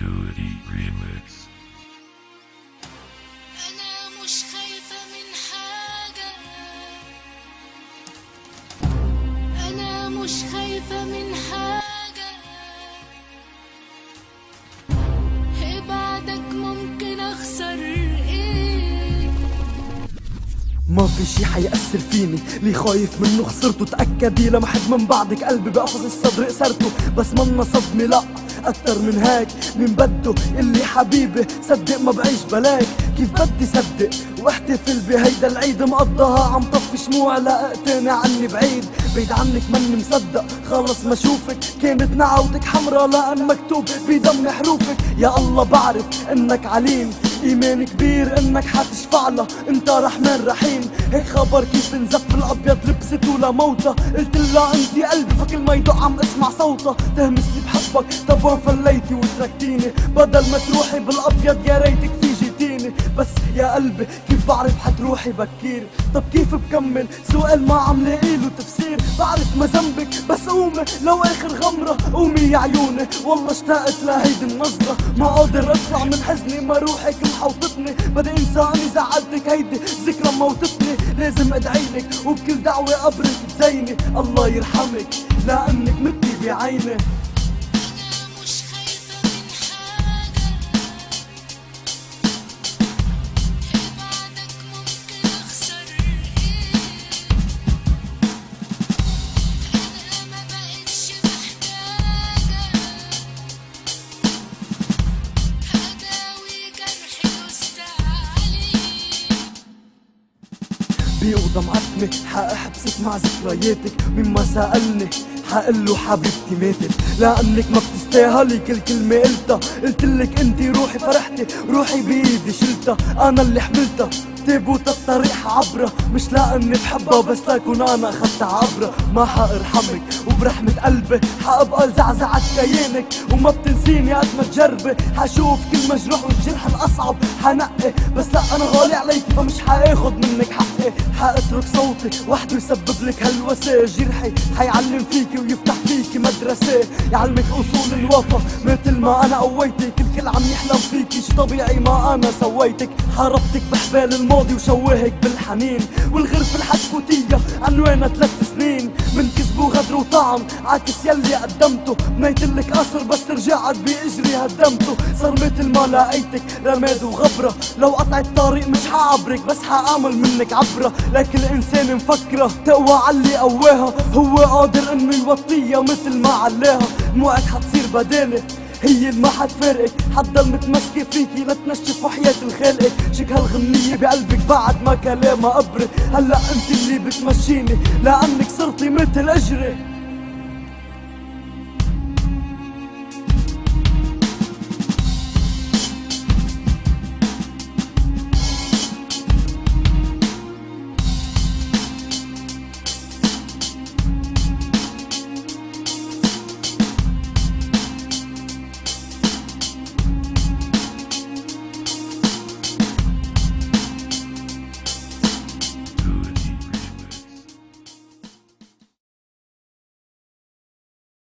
Duty Remix. أنا مش خايفة من حاجة، أنا مش خايفة من حاجة، بعدك ممكن أخسر إيه؟ ما في شي حيأثر فيني، لي خايف منه خسرته. تأكدي لمحد من بعدك قلبي بقفص الصدر قسرته. بس منا صدمة لأ أكتر من هيك، مين بده اللي حبيبي صدق ما بعيش بلاك. كيف بدي صدق واحتفل بهيدا العيد مقضاها عم طفي شموع لا اقتنع عني بعيد عنك ماني مصدق خلص ما شوفك. كانت نعوتك حمرا لأن مكتوب بدم حروفك. يا الله بعرف انك عليم، ايمان كبير انك حتشفع له، انت رحمن رحيم. هيك خبر كيف انزف الابيض لبسته لموتة. قلت لها انتي قلبي فكل ما يدق عم اسمع صوتها. تهمسني بحبك طب وين فليتي وتركتيني؟ بدل ما تروحي بالابيض يا ريتك في جيتيني. بس يا قلبي كيف بعرف حتروحي بكير؟ طب كيف بكمل سؤال ما عم لاقيله تفسير؟ بعرف ما ذنبك بس قومي لو اخر غمرة. قومي يا عيوني والله اشتقت لهيدي النظرة. ما قادر اطلع من حزني ما روحك محوطتني. بدي انسى اني زعلتك هيدي ذكرى موتتني. لازم ادعيلك وبكل دعوة قبرك تزيني. الله يرحمك لانك متي بعيني. أنا مش خايفة من حاجة، بعدك ممكن أخسر إيه؟ أنا ما بقتش محتاجة أداوي جرحي واستعلي. بأوضة معتمة حأحبسك مع ذكرياتك. مما سألني حقله حبيبتي ماتت لأنك ما بتستاهلي كل كلمة قلتها. قلتلك انتي روحي فرحتي روحي بإيدي شلتها. أنا اللي حملتها تابوت الطريق حعبرها، مش لأني بحبها بس لكن أنا أخدتها عبرها. ما حأرحمك وبرحمة قلبي حأبقى زعزعت كيانك. وما بتنسيني قد ما تجربي حشوف كل مجروح والجرح الأصعب حنقي. بس لا أنا غالي عليكي فمش حاخد منك حقي. حأترك صوتي وحده يسبب لك هالوسع. جرحي حيعلم فيكي ويفتح فيكي مدرسة، يعلمك أصول الوفا مثل ما أنا قويتك. الكل عم يحلم فيكي شي طبيعي ما أنا سويتك. حاربتك بحبال الماضي وشوهك بالحنين. والغرفة الحتفوتية عنوانها 3 سنين من كذب وغدر وطعن عكس يلي قدمته. بنيتلك قصر بس رجعت بإجري هدمته. صار مثل ما لقيتك رماد وغبرة. لو قطعت طريق مش حعبرك بس حأعمل منك عبرة. لكن الإنسان مفكرة تقوى علي قواها، هو قادر انه يوطيها مثل ما علاها. دموعك حتصير بدالة هي اللي ما حتفارقك، حتضل متمسكة فيكي لتنشف وحياة الخالقك. شك هالغنية بقلبك بعد ما كلامها قبرة. هلا انت اللي بتمشيني لانك صرتي مثل اجري.